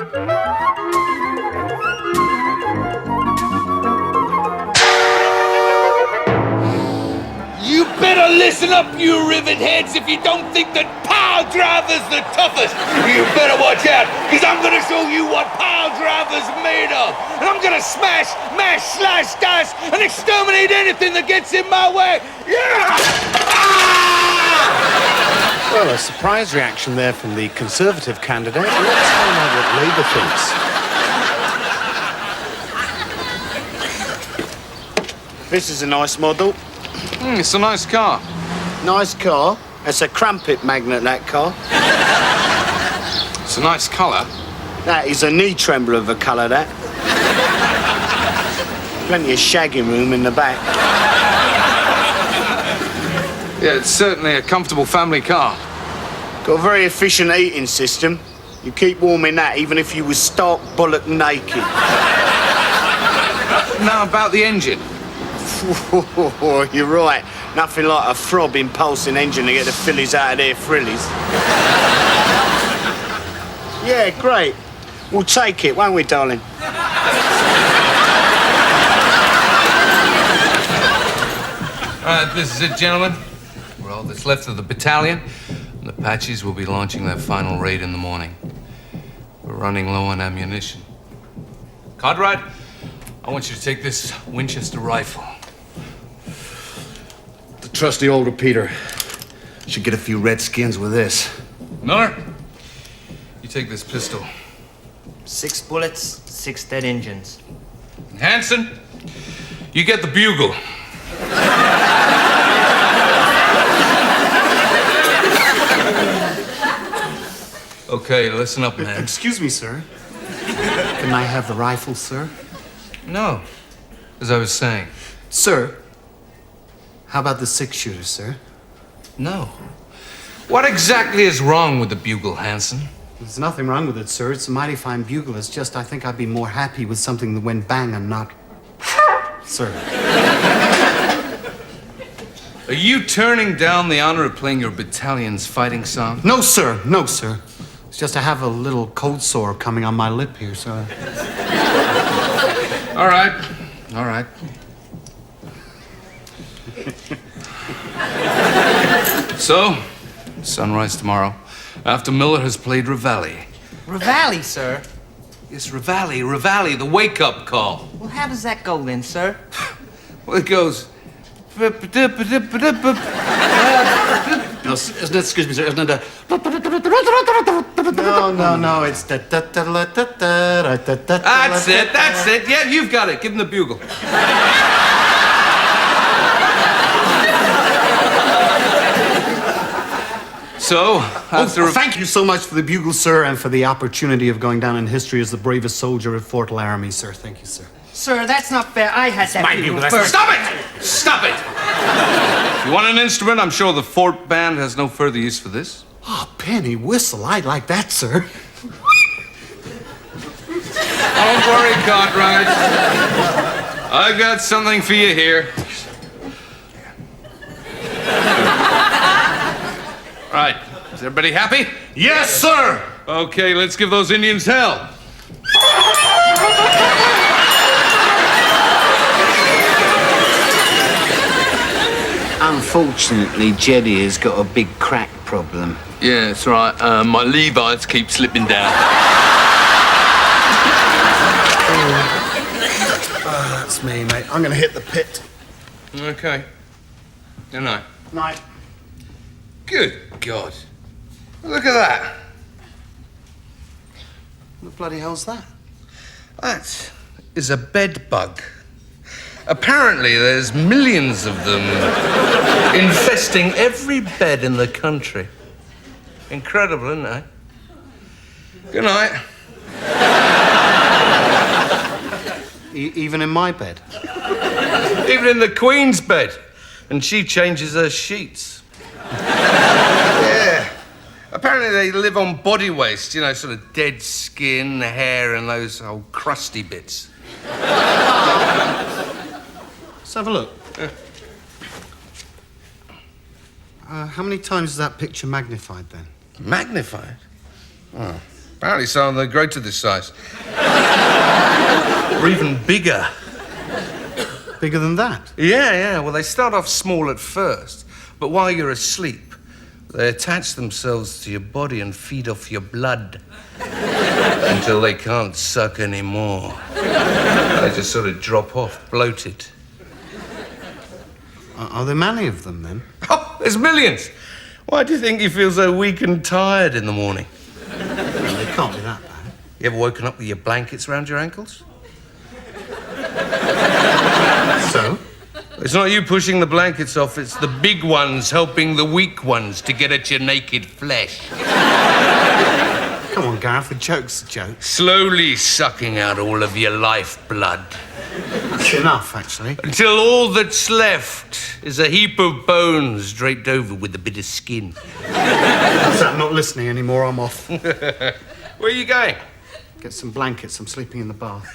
You better listen up, you rivet heads, if you don't think that pile driver's the toughest. You better watch out, because I'm going to show you what pile driver's made of. And I'm going to smash, mash, slice, dice, and exterminate anything that gets in my way. Yeah! Ah! Well, a surprise reaction there from the Conservative candidate. Let's find out what Labour thinks. This is a nice model. It's a nice car. Nice car. It's a crumpet magnet, that car. It's a nice colour. That is a knee trembler of a colour, that. Plenty of shagging room in the back. Yeah, it's certainly a comfortable family car. Got a very efficient heating system. You keep warm in that, even if you was stark bollock naked. Now, about the engine. You're right. Nothing like a throbbing, pulsing engine to get the fillies out of their frillies. Yeah, great. We'll take it, won't we, darling? This is it, gentlemen. We're all that's left of the battalion, and the Apaches will be launching their final raid in the morning. We're running low on ammunition. Cartwright, I want you to take this Winchester rifle. The trusty old repeater. Should get a few redskins with this. Miller, you take this pistol. 6 bullets, 6 dead Injuns. Hanson, you get the bugle. Okay, listen up, man. Excuse me, sir. Can I have the rifle, sir? No, as I was saying. Sir, how about the 6-shooter, sir? No. What exactly is wrong with the bugle, Hanson? There's nothing wrong with it, sir. It's a mighty fine bugle. It's just I think I'd be more happy with something that went bang and not... Sir. Are you turning down the honor of playing your battalion's fighting song? No, sir. No, sir. It's just I have a little cold sore coming on my lip here, so... All right. All right. So, sunrise tomorrow, after Miller has played Reveille. Reveille, sir? Yes, Reveille, the wake-up call. Well, how does that go then, sir? Well, it goes... No, isn't it, excuse me, sir, isn't it No, it's the... That's it. Yeah, you've got it. Give him the bugle. So, thank you so much for the bugle, sir, and for the opportunity of going down in history as the bravest soldier at Fort Laramie, sir. Thank you, sir. Sir, that's not fair. I had that bugle first. Stop it! Stop it! If you want an instrument, I'm sure the Fort Band has no further use for this. Oh, penny whistle. I'd like that, sir. Don't worry, Cartwright. I've got something for you here. Right. Is everybody happy? Yes, sir! Okay, let's give those Indians hell. Unfortunately, Jeddy has got a big crack problem. Yeah, that's right. My Levi's keep slipping down. That's me, mate. I'm gonna hit the pit. Okay. Good night. Night. Good God. Look at that. What the bloody hell's that? That is a bed bug. Apparently, there's millions of them infesting every bed in the country. Incredible, isn't it? Good night. Even in my bed? Even in the Queen's bed. And she changes her sheets. Yeah. Apparently they live on body waste, you know, sort of dead skin, hair, and those old crusty bits. Let's have a look. How many times is that picture magnified, then? Magnified? Oh, Apparently some of them grow to this size. Or even bigger. Bigger than that? Yeah. Well, they start off small at first, but while you're asleep, they attach themselves to your body and feed off your blood until they can't suck anymore. They just sort of drop off, bloated. Are there many of them, then? Oh, there's millions. Why do you think you feel so weak and tired in the morning? Well, they can't be that bad. You ever woken up with your blankets around your ankles? So? It's not you pushing the blankets off, it's the big ones helping the weak ones to get at your naked flesh. Come on, Gareth, a joke's a joke. Slowly sucking out all of your lifeblood. That's enough, actually. Until all that's left is a heap of bones draped over with a bit of skin. I'm not listening anymore, I'm off. Where are you going? Get some blankets, I'm sleeping in the bath.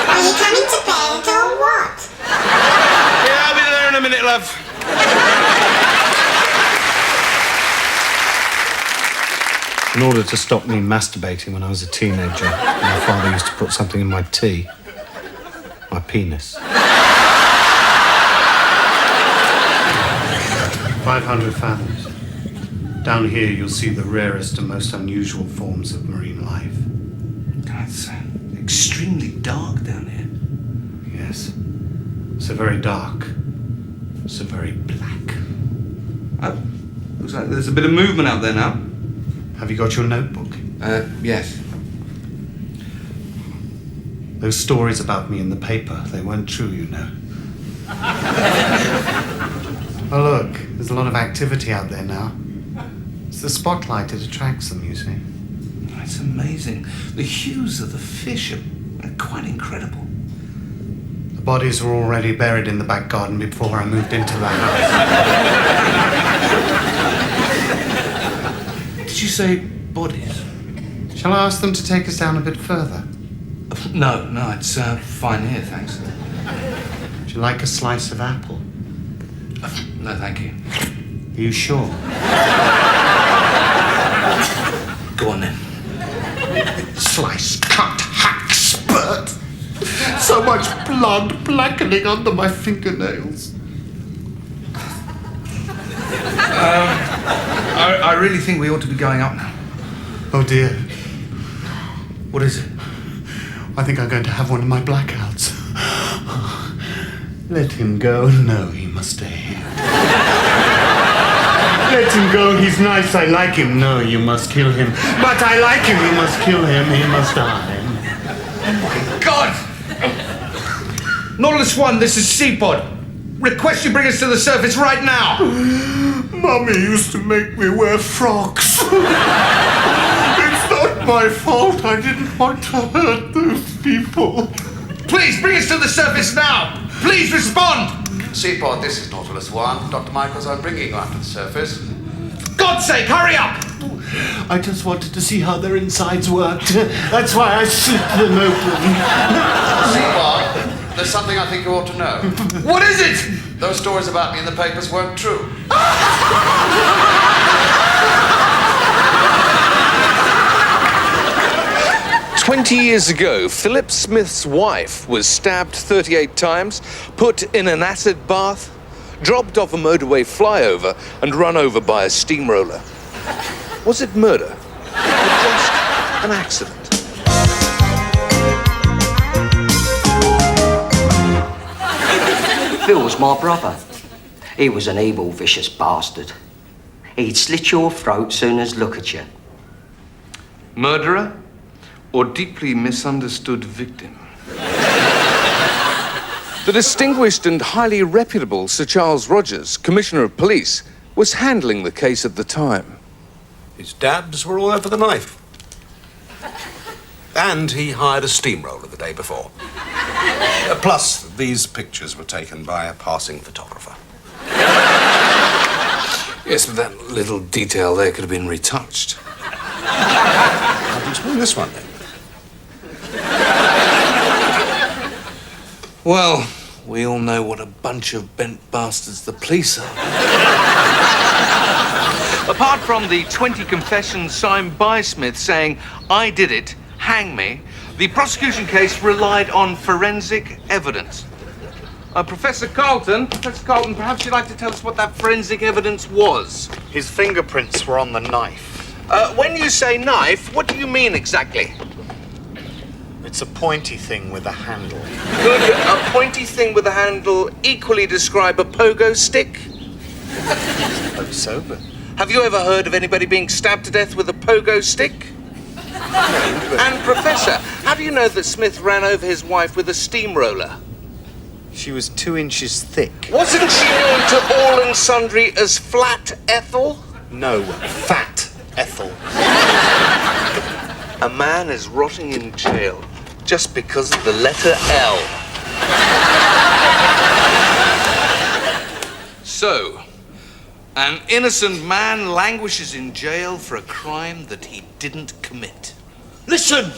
Are you coming to bed or what? Yeah, I'll be there in a minute, love. In order to stop me masturbating when I was a teenager, my father used to put something in my tea. My penis. 500 fathoms. Down here, you'll see the rarest and most unusual forms of marine life. It's extremely dark down here. Yes. So very dark. So very black. Oh, looks like there's a bit of movement out there now. Have you got your notebook? Yes. Those stories about me in the paper, they weren't true, you know. Oh, look, there's a lot of activity out there now. It's the spotlight, it attracts them, you see. It's amazing. The hues of the fish are quite incredible. The bodies were already buried in the back garden before I moved into the house. Did you say bodies? Shall I ask them to take us down a bit further? No, it's fine here, thanks. Would you like a slice of apple? No, thank you. Are you sure? Go on then. Slice, cut, hack, spurt. So much blood blackening under my fingernails. I really think we ought to be going up now. Oh dear. What is it? I think I'm going to have one of my blackouts. Let him go. No, he must stay here. Let him go. He's nice. I like him. No, you must kill him. But I like him. You must kill him. He must die. God! Nautilus 1, this is Seapod. Request you bring us to the surface right now. Mummy used to make me wear frocks. It's not my fault. I didn't want to hurt those people. Please, bring us to the surface now. Please respond. Seaport, this is Nautilus 1. Dr. Michaels, I'm bringing you up to the surface. For God's sake, hurry up! I just wanted to see how their insides worked. That's why I slit them open. Seaport, there's something I think you ought to know. What is it? Those stories about me in the papers weren't true. 20 years ago, Philip Smith's wife was stabbed 38 times, put in an acid bath, dropped off a motorway flyover, and run over by a steamroller. Was it murder? Or just an accident? Phil was my brother. He was an evil, vicious bastard. He'd slit your throat soon as look at you. Murderer or deeply misunderstood victim? The distinguished and highly reputable Sir Charles Rogers, Commissioner of Police, was handling the case at the time. His dabs were all over the knife. And he hired a steamroller the day before. Plus, these pictures were taken by a passing photographer. Yes, but that little detail there could have been retouched. Happens to be this one, then. Well, we all know what a bunch of bent bastards the police are. Apart from the 20 confessions signed by Smith saying, "I did it, hang me," the prosecution case relied on forensic evidence. Professor Carlton, perhaps you'd like to tell us what that forensic evidence was? His fingerprints were on the knife. When you say knife, what do you mean exactly? It's a pointy thing with a handle. Could a pointy thing with a handle equally describe a pogo stick? I suppose so, but... Have you ever heard of anybody being stabbed to death with a pogo stick? And Professor, how do you know that Smith ran over his wife with a steamroller? She was 2 inches thick. Wasn't she known to all and sundry as Flat Ethel? No, Fat Ethel. A man is rotting in jail just because of the letter L. So, an innocent man languishes in jail for a crime that he didn't commit. Listen,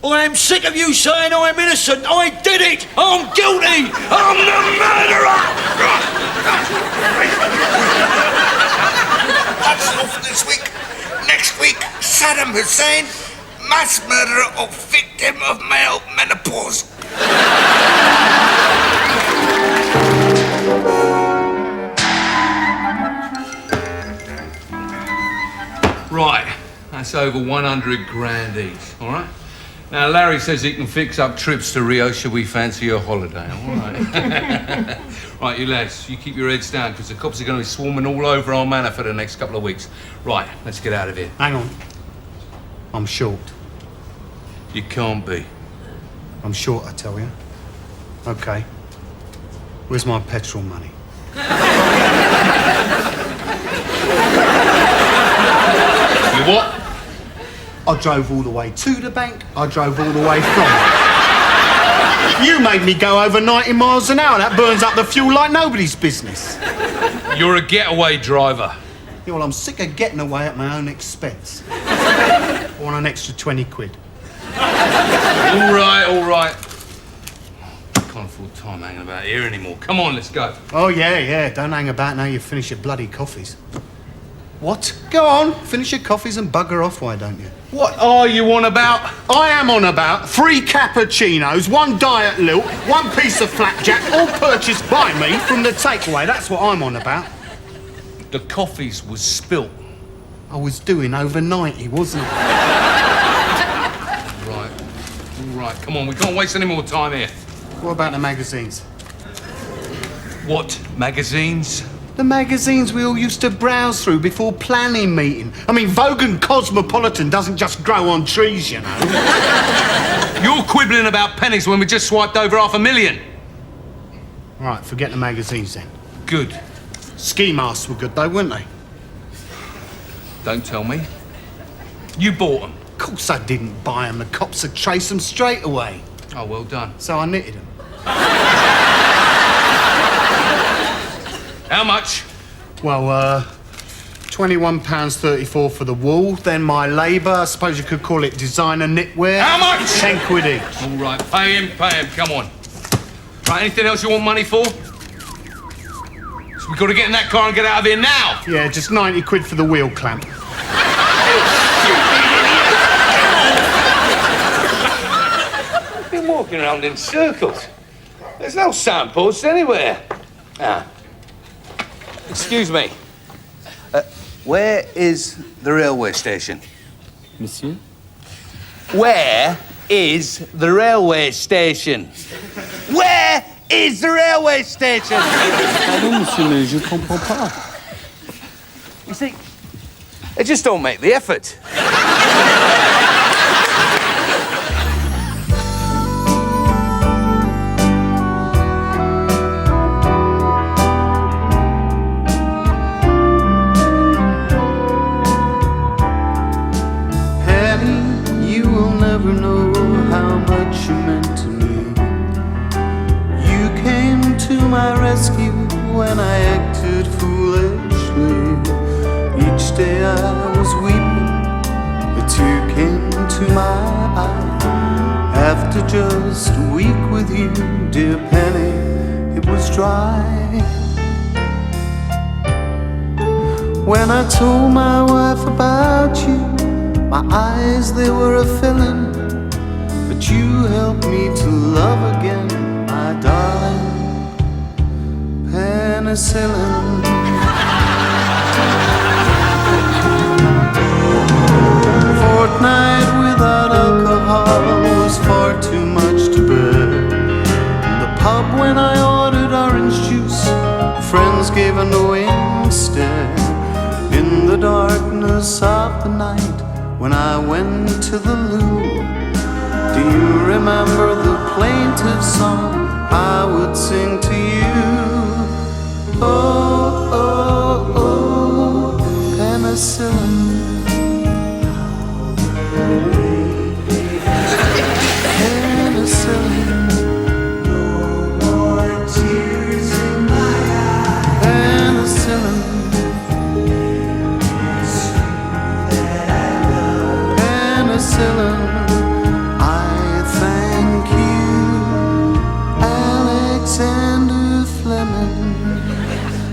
I am sick of you saying I'm innocent. I did it. I'm guilty. I'm the murderer. That's all for this week. Next week, Saddam Hussein, mass murderer or victim of male menopause. Right, that's over 100 grand each, all right? Now, Larry says he can fix up trips to Rio should we fancy a holiday, all right? Right, you lads, you keep your heads down because the cops are going to be swarming all over our manor for the next couple of weeks. Right, let's get out of here. Hang on. I'm short. You can't be. I'm short, I tell you. Okay. Where's my petrol money? You what? I drove all the way to the bank. I drove all the way from it. You made me go over 90 miles an hour. That burns up the fuel like nobody's business. You're a getaway driver. Yeah, well, I'm sick of getting away at my own expense. I want an extra 20 quid. All right. Can't afford time hanging about here anymore. Come on, let's go. Oh, yeah. Don't hang about now you finish your bloody coffees. What? Go on, finish your coffees and bugger off, why don't you? What are you on about? I am on about 3 cappuccinos, 1 diet lilt, 1 piece of flapjack, all purchased by me from the takeaway. That's what I'm on about. The coffees was spilt. I was doing over 90, wasn't I? All right. Come on, we can't waste any more time here. What about the magazines? What magazines? The magazines we all used to browse through before planning meeting. I mean, Vogue and Cosmopolitan doesn't just grow on trees, you know. You're quibbling about pennies when we just swiped over $500,000. Right, forget the magazines then. Good. Ski masks were good though, weren't they? Don't tell me. You bought them. Of course I didn't buy them. The cops would trace them straight away. Oh, well done. So I knitted them. How much? Well, £21.34 for the wool. Then my labour, I suppose you could call it designer knitwear. How much? 10 quid each. All right, pay him. Come on. Right, anything else you want money for? So we've got to get in that car and get out of here now. Yeah, just 90 quid for the wheel clamp. I've been walking around in circles. There's no signposts anywhere. Excuse me. Where is the railway station? Monsieur? Where is the railway station? Where is the railway station? Pardon, monsieur, mais je comprends pas. You see, they just don't make the effort. Never know how much you meant to me. You came to my rescue when I acted foolishly. Each day I was weeping, a tear came to my eye. After just a week with you, dear Penny, was dry. When I told my wife about you, my eyes, they were a-filling, but you helped me to love again, my darling penicillin. Fortnight without alcohol was far too much to bear. In the pub when I ordered orange juice, friends gave a knowing stare. In the darkness of the night when I went to the loo, do you remember the plaintive song I would sing to you? Oh, oh, oh, penicillin. Penicillin. No more tears in my eyes. Penicillin. Penicillin. I thank you, Alexander Fleming.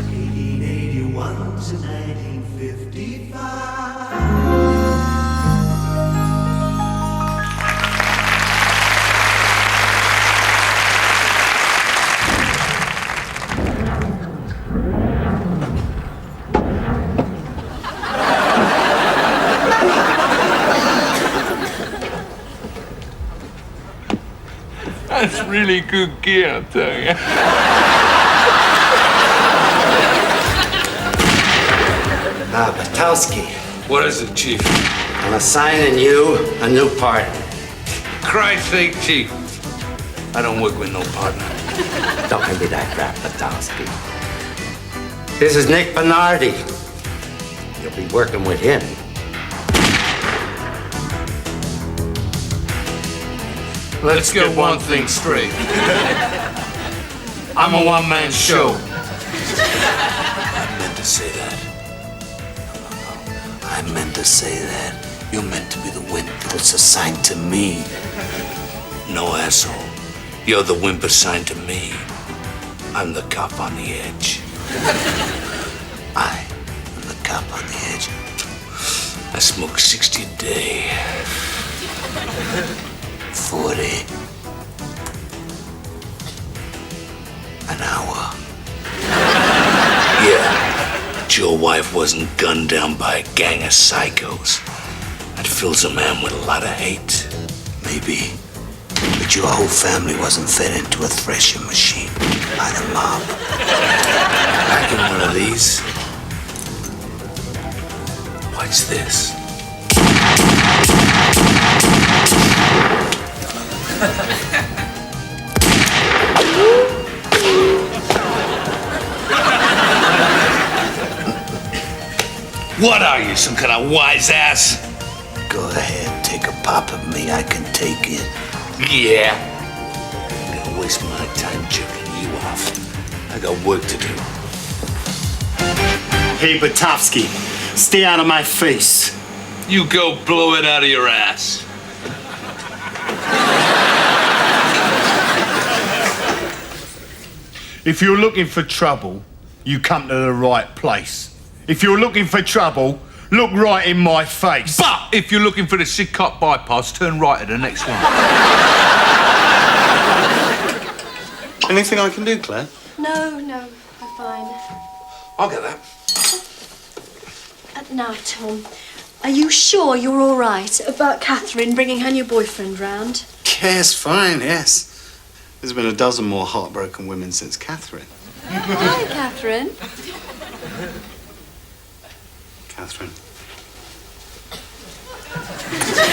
1881 to 1955. That's really good gear, I'll tell you. Batowski, What is it, Chief? I'm assigning you a new partner. Christ's sake, Chief. I don't work with no partner. Don't give me that crap, Batowski. This is Nick Bernardi. You'll be working with him. Let's get one thing straight. I'm a one-man show. I meant to say that. No. I meant to say that. You're meant to be the wimp that was assigned to me. No, asshole. You're the wimp assigned to me. I'm the cop on the edge. I am the cop on the edge. I smoke 60 a day. 40 an hour. Yeah, but your wife wasn't gunned down by a gang of psychos. That fills a man with a lot of hate. Maybe. But your whole family wasn't fed into a threshing machine by the mob. Back in one of these. What's this? What are you, some kind of wise ass? Go ahead, take a pop of me. I can take it. Yeah. I'm gonna waste my time jerking you off. I got work to do. Hey, Batowski, stay out of my face. You go blow it out of your ass. If you're looking for trouble, you come to the right place. If you're looking for trouble, look right in my face. But if you're looking for the Sidcup bypass, turn right at the next one. Anything I can do, Claire? No, I'm fine. I'll get that. Now, Tom, are you sure you're all right about Catherine bringing her new boyfriend round? Yes, fine, yes. There's been a dozen more heartbroken women since Catherine. Hi, Catherine. Catherine.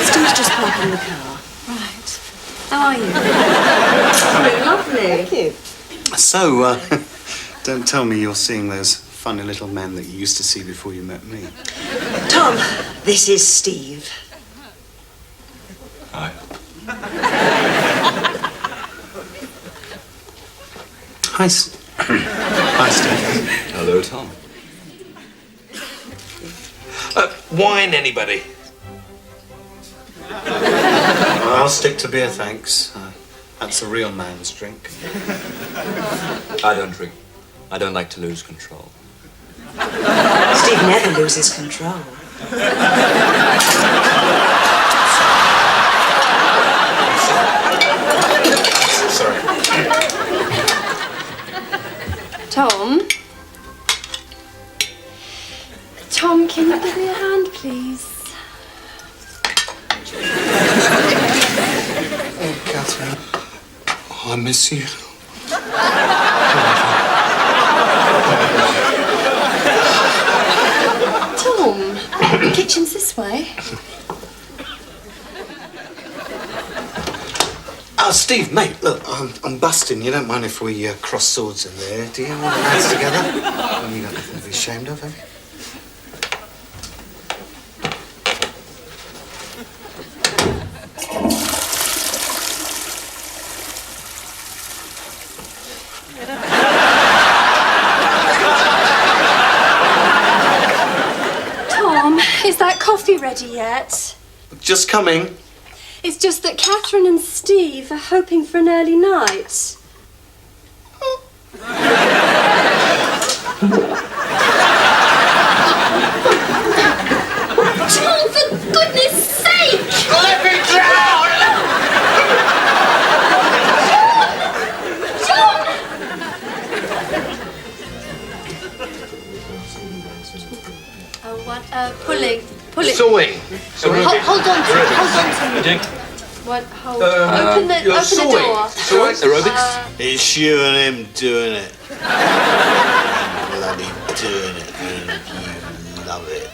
Steve's just parking the car. Right. How are you? Lovely. Thank you. So, don't tell me you're seeing those funny little men that you used to see before you met me. Tom, this is Steve. Hi. Hi, Hi, Steve. Hello, Tom. Wine, anybody? I'll stick to beer, thanks. That's a real man's drink. I don't drink. I don't like to lose control. Steve never loses control. Sorry. Tom? Tom, can you give me a hand, please? Oh, Catherine. Oh, I miss you. Tom, the kitchen's this way. Oh, Steve, mate, look, I'm busting. You don't mind if we cross swords in there, do you? All the lads together? Well, you got nothing to be ashamed of, have you? Tom, is that coffee ready yet? Just coming. It's just that Catherine and Steve are hoping for an early night. Tom, for goodness sake! Let me drown! Tom! Oh, what? Pulling. Sewing. Hold on to me. What? Hold. Open the door. Aerobics. It's you and him doing it. Bloody doing it, and you love it.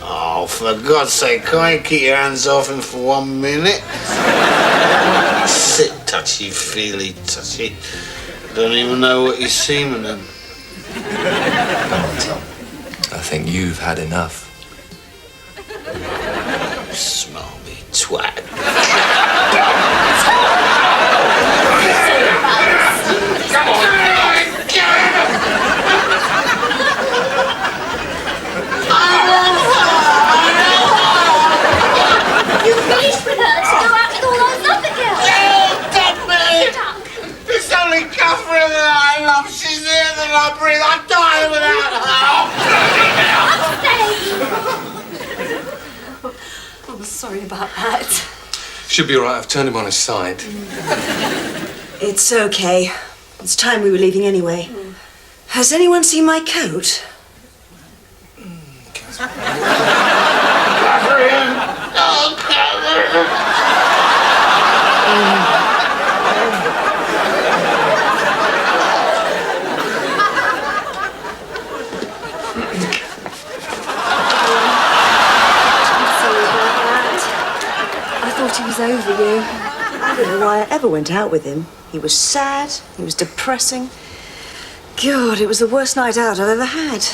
Oh, for God's sake, can't you keep your hands off him for 1 minute? Sit touchy-feely, touchy. Don't even know what you're seeming him. I think you've had enough. Smell me, twat. Come on! You finished with her to go out with all those other girls. It's only Catherine that I love. She's the air that I breathe. I'm dying without her. I'm sorry about that. Should be all right. I've turned him on his side. It's okay. It's time we were leaving anyway. Has anyone seen my coat? Catherine! Oh, Catherine! He was over you. I don't know why I ever went out with him. He was sad, he was depressing. God, it was the worst night out I've ever had.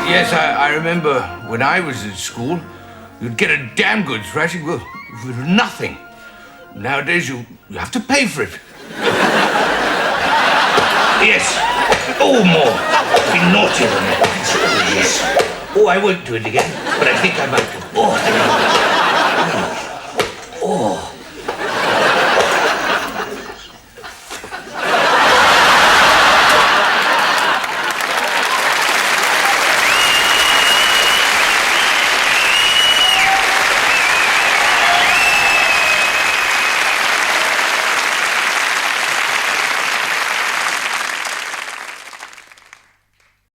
Yes, I remember when I was at school, you'd get a damn good thrashing for nothing. Nowadays, you have to pay for it. Yes. Oh, more. Be naughty than that. Yes. Oh, I won't do it again, but I think I might do. Oh.